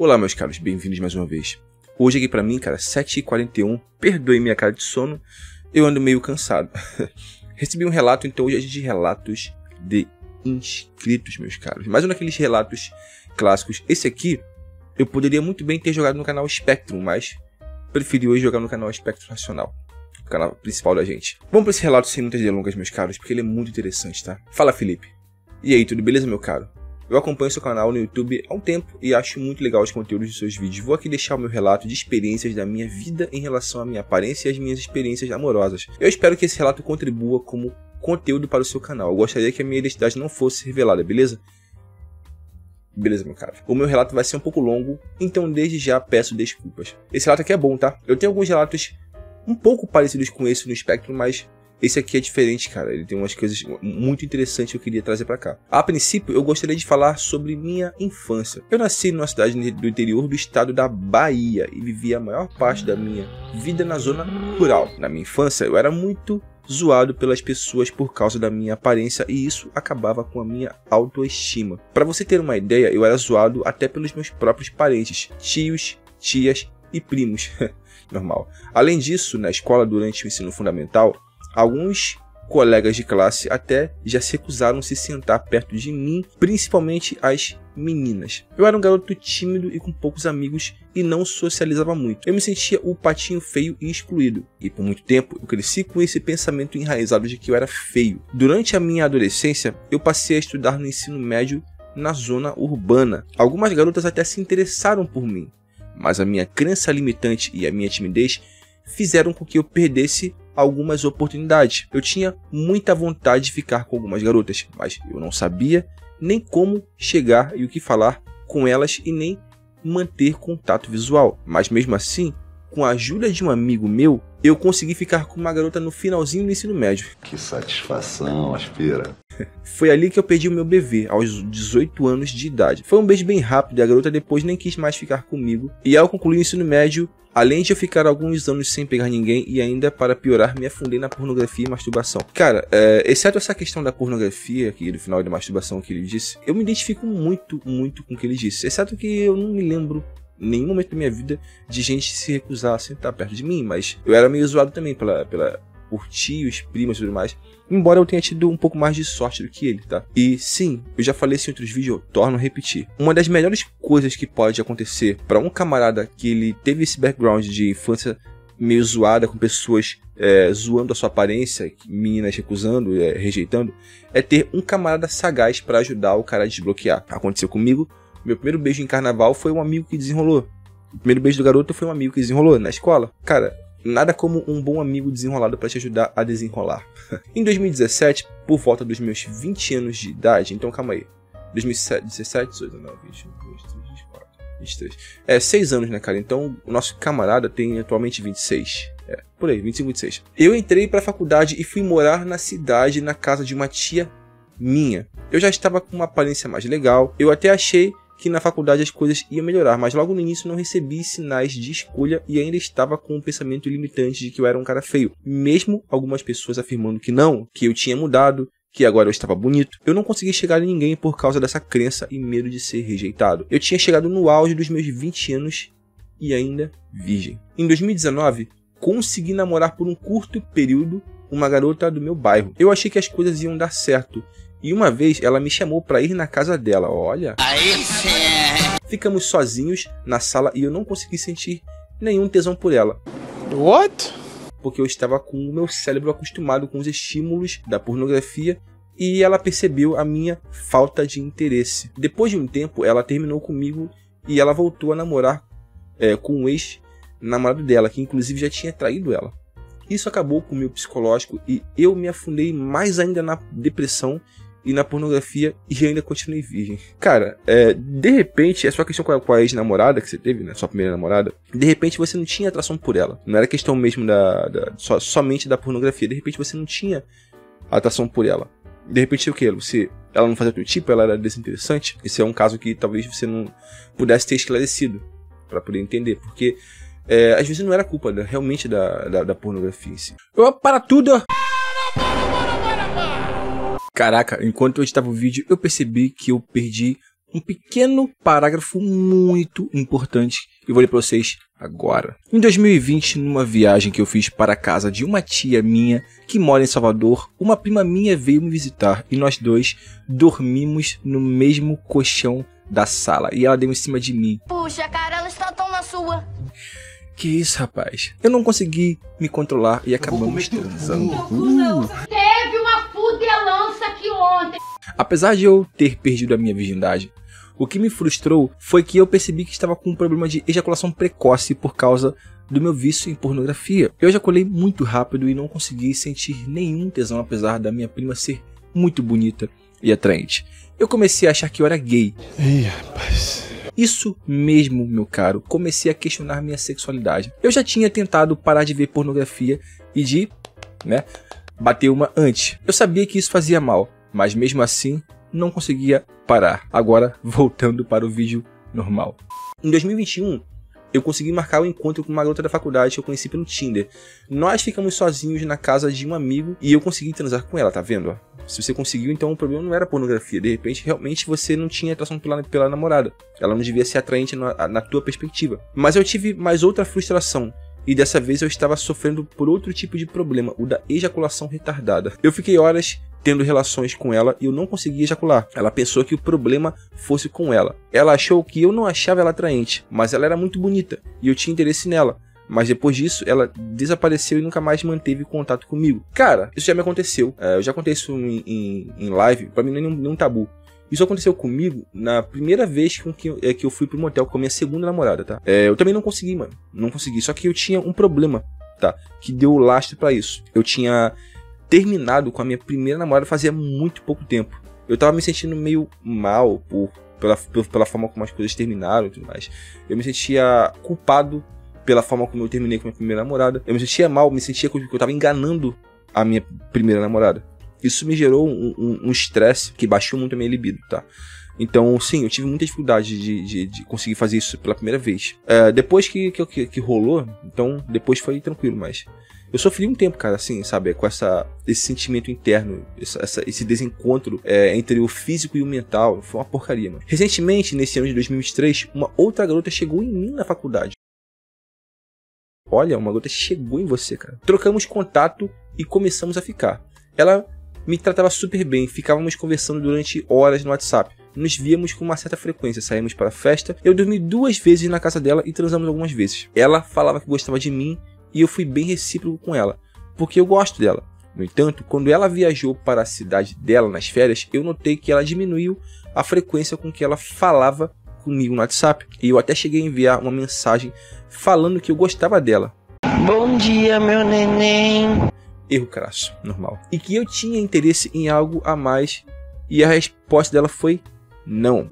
Olá meus caros, bem-vindos mais uma vez. Hoje aqui pra mim, cara, 7h41, perdoe minha cara de sono, eu ando meio cansado. Recebi um relato, então hoje é de relatos de inscritos, meus caros. Mais um daqueles relatos clássicos. Esse aqui, eu poderia muito bem ter jogado no canal Spectrum, mas preferi hoje jogar no canal Spectrum Racional, o canal principal da gente. Vamos pra esse relato sem muitas delongas, meus caros, porque ele é muito interessante, tá? Fala, Felipe. E aí, tudo beleza, meu caro? Eu acompanho seu canal no YouTube há um tempo e acho muito legal os conteúdos de seus vídeos. Vou aqui deixar o meu relato de experiências da minha vida em relação à minha aparência e às minhas experiências amorosas. Eu espero que esse relato contribua como conteúdo para o seu canal. Eu gostaria que a minha identidade não fosse revelada, beleza? Beleza, meu cara. O meu relato vai ser um pouco longo, então desde já peço desculpas. Esse relato aqui é bom, tá? Eu tenho alguns relatos um pouco parecidos com esse no Spectrum, mas esse aqui é diferente, cara. Ele tem umas coisas muito interessantes que eu queria trazer pra cá. A princípio, eu gostaria de falar sobre minha infância. Eu nasci numa cidade do interior do estado da Bahia e vivi a maior parte da minha vida na zona rural. Na minha infância, eu era muito zoado pelas pessoas por causa da minha aparência e isso acabava com a minha autoestima. Pra você ter uma ideia, eu era zoado até pelos meus próprios parentes, tios, tias e primos. Normal. Além disso, na escola durante o ensino fundamental, alguns colegas de classe até já se recusaram a se sentar perto de mim, principalmente as meninas. Eu era um garoto tímido e com poucos amigos e não socializava muito. Eu me sentia o patinho feio e excluído. E por muito tempo eu cresci com esse pensamento enraizado de que eu era feio. Durante a minha adolescência, eu passei a estudar no ensino médio na zona urbana. Algumas garotas até se interessaram por mim, mas a minha crença limitante e a minha timidez fizeram com que eu perdesse algumas oportunidades. Eu tinha muita vontade de ficar com algumas garotas, mas eu não sabia nem como chegar e o que falar com elas e nem manter contato visual. Mas mesmo assim, com a ajuda de um amigo meu, eu consegui ficar com uma garota no finalzinho do ensino médio. Que satisfação, aspira. Foi ali que eu perdi o meu bebê, aos 18 anos de idade. Foi um beijo bem rápido e a garota depois nem quis mais ficar comigo. E ao concluir o ensino médio, além de eu ficar alguns anos sem pegar ninguém e ainda para piorar, me afundei na pornografia e masturbação. Cara, exceto essa questão da pornografia aqui, do final da masturbação que ele disse, eu me identifico muito com o que ele disse. Exceto que eu não me lembro em nenhum momento da minha vida de gente se recusar a sentar perto de mim, mas eu era meio zoado também por tios, primos e tudo mais. Embora eu tenha tido um pouco mais de sorte do que ele, tá? E sim, eu já falei isso em outros vídeos, eu torno a repetir. Uma das melhores coisas que pode acontecer para um camarada que ele teve esse background de infância meio zoada, com pessoas zoando a sua aparência, meninas recusando, rejeitando, é ter um camarada sagaz para ajudar o cara a desbloquear. Aconteceu comigo, meu primeiro beijo em carnaval foi um amigo que desenrolou. O primeiro beijo do garoto foi um amigo que desenrolou na escola. Cara, nada como um bom amigo desenrolado para te ajudar a desenrolar. Em 2017, por volta dos meus 20 anos de idade, então calma aí, 2017, 17, 18, 19, 20, 22, 24, 23. 6 anos, né, cara? Então o nosso camarada tem atualmente 26. Por aí, 25, 26. Eu entrei pra faculdade e fui morar na cidade, na casa de uma tia minha. Eu já estava com uma aparência mais legal, eu até achei que na faculdade as coisas iam melhorar, mas logo no início não recebi sinais de escolha e ainda estava com um pensamento limitante de que eu era um cara feio. Mesmo algumas pessoas afirmando que não, que eu tinha mudado, que agora eu estava bonito, eu não consegui chegar em ninguém por causa dessa crença e medo de ser rejeitado. Eu tinha chegado no auge dos meus 20 anos e ainda virgem. Em 2019, consegui namorar por um curto período uma garota do meu bairro. Eu achei que as coisas iam dar certo. E uma vez ela me chamou pra ir na casa dela, olha. Aí sim. Ficamos sozinhos na sala e eu não consegui sentir nenhum tesão por ela. What? Porque eu estava com o meu cérebro acostumado com os estímulos da pornografia e ela percebeu a minha falta de interesse. Depois de um tempo, ela terminou comigo e ela voltou a namorar com o ex-namorado dela, que inclusive já tinha traído ela. Isso acabou com o meu psicológico e eu me afundei mais ainda na depressão e na pornografia e ainda continuei virgem. Cara, de repente, a sua questão com a ex-namorada que você teve, né, sua primeira namorada, de repente você não tinha atração por ela. Não era questão mesmo somente da pornografia. De repente você não tinha atração por ela. De repente o que? Ela não fazia o teu tipo, ela era desinteressante. Esse é um caso que talvez você não pudesse ter esclarecido para poder entender, porque às vezes não era culpa realmente da pornografia em si. Para tudo! Caraca, enquanto eu editava o vídeo, eu percebi que eu perdi um pequeno parágrafo muito importante que eu vou ler para vocês agora. Em 2020, numa viagem que eu fiz para a casa de uma tia minha que mora em Salvador, uma prima minha veio me visitar e nós dois dormimos no mesmo colchão da sala e ela deu em cima de mim. Puxa, cara, ela está tão na sua. Que isso, rapaz? Eu não consegui me controlar e acabamos transando. Teve uma fudelança aqui ontem. Apesar de eu ter perdido a minha virgindade, o que me frustrou foi que eu percebi que estava com um problema de ejaculação precoce por causa do meu vício em pornografia. Eu ejaculei muito rápido e não consegui sentir nenhum tesão, apesar da minha prima ser muito bonita e atraente. Eu comecei a achar que eu era gay. Ih, rapaz. Isso mesmo, meu caro, comecei a questionar minha sexualidade. Eu já tinha tentado parar de ver pornografia e de, bater uma antes. Eu sabia que isso fazia mal, mas mesmo assim não conseguia parar. Agora, voltando para o vídeo normal. Em 2021, eu consegui marcar um encontro com uma garota da faculdade que eu conheci pelo Tinder. Nós ficamos sozinhos na casa de um amigo e eu consegui transar com ela, tá vendo? Se você conseguiu, então o problema não era pornografia. De repente, realmente você não tinha atração pela namorada. Ela não devia ser atraente na tua perspectiva. Mas eu tive mais outra frustração. E dessa vez eu estava sofrendo por outro tipo de problema, o da ejaculação retardada. Eu fiquei horas tendo relações com ela e eu não conseguia ejacular. Ela pensou que o problema fosse com ela. Ela achou que eu não achava ela atraente, mas ela era muito bonita e eu tinha interesse nela. Mas depois disso, ela desapareceu e nunca mais manteve contato comigo. Cara, isso já me aconteceu. Eu já contei isso em live, pra mim não é nenhum tabu. Isso aconteceu comigo na primeira vez que eu fui pro motel com a minha segunda namorada, tá? Eu também não consegui, mano. Não consegui. Só que eu tinha um problema, tá? Que deu lastro pra isso. Eu tinha terminado com a minha primeira namorada fazia muito pouco tempo. Eu tava me sentindo meio mal pela forma como as coisas terminaram e tudo mais. Eu me sentia culpado pela forma como eu terminei com a minha primeira namorada. Eu me sentia mal, me sentia que eu tava enganando a minha primeira namorada. Isso me gerou um estresse que baixou muito a minha libido, tá? Então, sim, eu tive muita dificuldade de conseguir fazer isso pela primeira vez. Depois que rolou, então depois foi tranquilo, mas eu sofri um tempo, cara, assim, sabe? Com esse sentimento interno, esse desencontro entre o físico e o mental. Foi uma porcaria, mano. Recentemente, nesse ano de 2023, uma outra garota chegou em mim na faculdade. Olha, uma garota chegou em você, cara. Trocamos contato e começamos a ficar. Ela me tratava super bem, ficávamos conversando durante horas no WhatsApp. Nos víamos com uma certa frequência, saímos para a festa. Eu dormi 2 vezes na casa dela e transamos algumas vezes. Ela falava que gostava de mim e eu fui bem recíproco com ela, porque eu gosto dela. No entanto, quando ela viajou para a cidade dela nas férias, eu notei que ela diminuiu a frequência com que ela falava comigo no WhatsApp. E eu até cheguei a enviar uma mensagem falando que eu gostava dela. Bom dia, meu neném. Erro crasso, normal. E que eu tinha interesse em algo a mais. E a resposta dela foi não.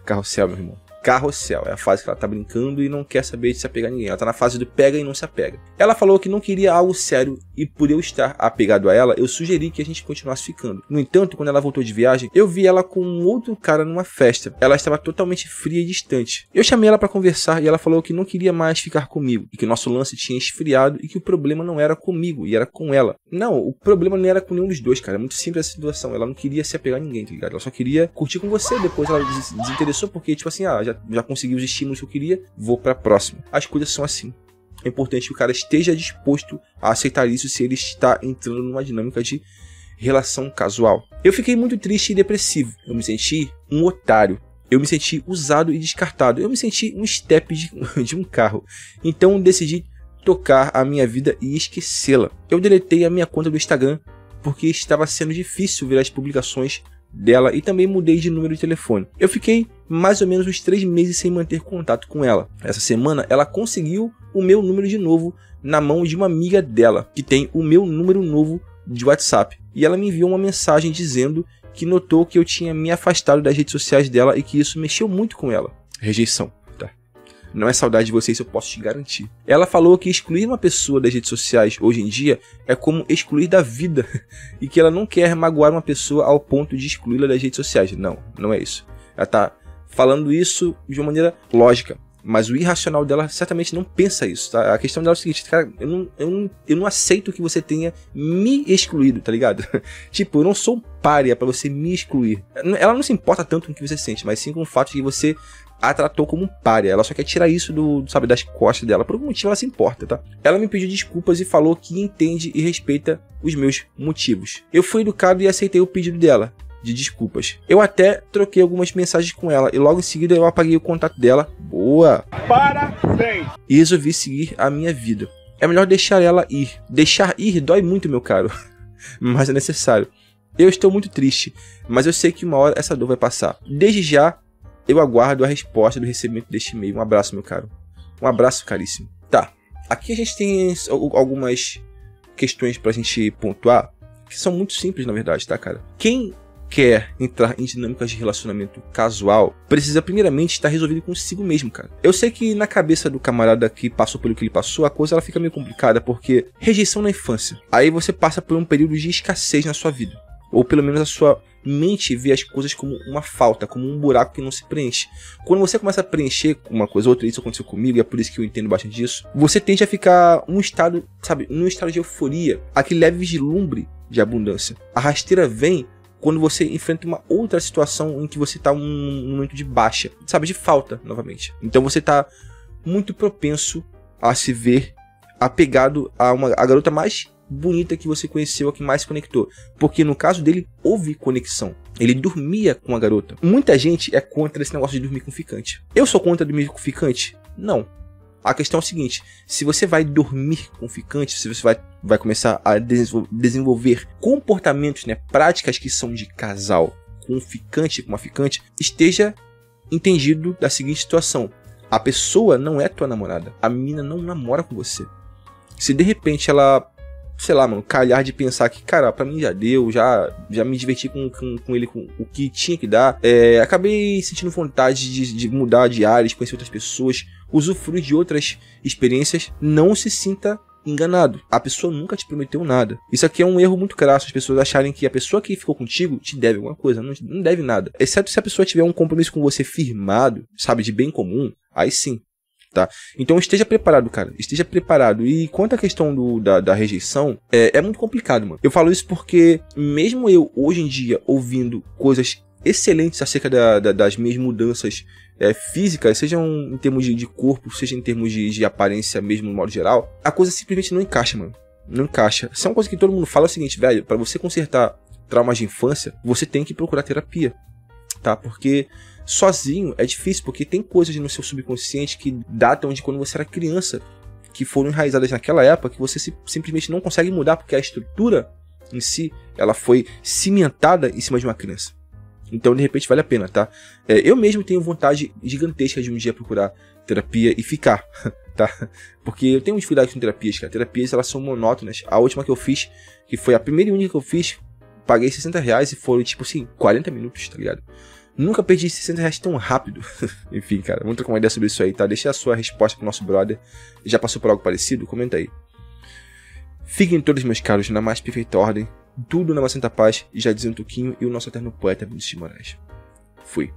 Carrossel, meu irmão. Carrossel, é a fase que ela tá brincando e não quer saber de se apegar a ninguém. Ela tá na fase do pega e não se apega. Ela falou que não queria algo sério e por eu estar apegado a ela, eu sugeri que a gente continuasse ficando. No entanto, quando ela voltou de viagem, eu vi ela com um outro cara numa festa. Ela estava totalmente fria e distante. Eu chamei ela pra conversar e ela falou que não queria mais ficar comigo, e que o nosso lance tinha esfriado e que o problema não era comigo, e era com ela. Não, o problema não era com nenhum dos dois, cara. É muito simples essa situação. Ela não queria se apegar a ninguém, tá ligado? Ela só queria curtir com você. Depois ela desinteressou porque, tipo assim, já consegui os estímulos que eu queria, vou pra próxima. As coisas são assim. É importante que o cara esteja disposto a aceitar isso se ele está entrando numa dinâmica de relação casual. Eu fiquei muito triste e depressivo. Eu me senti um otário. Eu me senti usado e descartado. Eu me senti um step de um carro. Então decidi tocar a minha vida e esquecê-la. Eu deletei a minha conta do Instagram porque estava sendo difícil ver as publicações dela e também mudei de número de telefone. Eu fiquei mais ou menos uns 3 meses sem manter contato com ela. Essa semana ela conseguiu o meu número de novo na mão de uma amiga dela, que tem o meu número novo de WhatsApp. E ela me enviou uma mensagem dizendo que notou que eu tinha me afastado das redes sociais dela e que isso mexeu muito com ela. Rejeição, tá? Não é saudade de você, isso eu posso te garantir. Ela falou que excluir uma pessoa das redes sociais hoje em dia é como excluir da vida e que ela não quer magoar uma pessoa ao ponto de excluí-la das redes sociais. Não é isso. Ela tá falando isso de uma maneira lógica. Mas o irracional dela certamente não pensa isso, tá? A questão dela é o seguinte, cara, eu não aceito que você tenha me excluído, tá ligado? Tipo, eu não sou um pária pra você me excluir. Ela não se importa tanto com o que você sente, mas sim com o fato de que você a tratou como um pária. Ela só quer tirar isso sabe, das costas dela. Por algum motivo ela se importa, tá? Ela me pediu desculpas e falou que entende e respeita os meus motivos. Eu fui educado e aceitei o pedido dela de desculpas. Eu até troquei algumas mensagens com ela e logo em seguida eu apaguei o contato dela. Boa! Parabéns! E resolvi seguir a minha vida. É melhor deixar ela ir. Deixar ir dói muito, meu caro. Mas é necessário. Eu estou muito triste, mas eu sei que uma hora essa dor vai passar. Desde já, eu aguardo a resposta do recebimento deste e-mail. Um abraço, meu caro. Um abraço, caríssimo. Tá, aqui a gente tem algumas questões pra gente pontuar, que são muito simples, na verdade, tá, cara? Quem quer entrar em dinâmicas de relacionamento casual, precisa primeiramente estar resolvido consigo mesmo, cara. Eu sei que na cabeça do camarada que passou pelo que ele passou, a coisa ela fica meio complicada, porque rejeição na infância. Aí você passa por um período de escassez na sua vida. Ou pelo menos a sua mente vê as coisas como uma falta, como um buraco que não se preenche. Quando você começa a preencher uma coisa ou outra, isso aconteceu comigo e é por isso que eu entendo bastante disso, você tende a ficar num estado de euforia, aquele leve vislumbre de abundância. A rasteira vem quando você enfrenta uma outra situação em que você está num momento de baixa, sabe, de falta, novamente. Então você está muito propenso a se ver apegado a garota mais bonita que você conheceu, a que mais se conectou. Porque no caso dele, houve conexão. Ele dormia com a garota. Muita gente é contra esse negócio de dormir com ficante. Eu sou contra dormir com ficante? Não. A questão é o seguinte, se você vai dormir com ficante, se você vai começar a desenvolver comportamentos, né, práticas que são de casal com um ficante, com uma ficante, esteja entendido da seguinte situação. A pessoa não é tua namorada. A menina não namora com você. Se de repente ela, sei lá, mano, calhar de pensar que, cara, pra mim já deu, já me diverti com ele, com o que tinha que dar, acabei sentindo vontade de mudar de áreas, conhecer outras pessoas, usufruir de outras experiências, não se sinta enganado. A pessoa nunca te prometeu nada. Isso aqui é um erro muito crasso, as pessoas acharem que a pessoa que ficou contigo te deve alguma coisa, não deve nada. Exceto se a pessoa tiver um compromisso com você firmado, sabe, de bem comum, aí sim. Tá? Então esteja preparado, cara. Esteja preparado. E quanto à questão da rejeição, é muito complicado, mano. Eu falo isso porque, mesmo eu, hoje em dia, ouvindo coisas excelentes acerca das minhas mudanças físicas, sejam em termos de corpo, seja em termos de aparência mesmo, no modo geral, a coisa simplesmente não encaixa, mano. Não encaixa. Isso é uma coisa que todo mundo fala, é o seguinte, velho, pra você consertar traumas de infância, você tem que procurar terapia, tá? Porque sozinho é difícil, porque tem coisas no seu subconsciente que datam de quando você era criança, que foram enraizadas naquela época, que você simplesmente não consegue mudar, porque a estrutura em si, ela foi cimentada em cima de uma criança. Então, de repente, vale a pena, tá? Eu mesmo tenho vontade gigantesca de um dia procurar terapia e ficar, tá? Porque eu tenho dificuldade com terapias, cara. Terapias, elas são monótonas. A última que eu fiz, que foi a primeira e única que eu fiz, paguei R$60 e foram, tipo assim, 40 minutos, tá ligado? Nunca perdi R$60 tão rápido. Enfim, cara, vamos trocar uma ideia sobre isso aí, tá? Deixa a sua resposta pro nosso brother. Já passou por algo parecido? Comenta aí. Fiquem todos, meus caros, na mais perfeita ordem. Tudo na mais santa paz. Já dizia um Tuquinho e o nosso eterno poeta Vinícius de Moraes. Fui.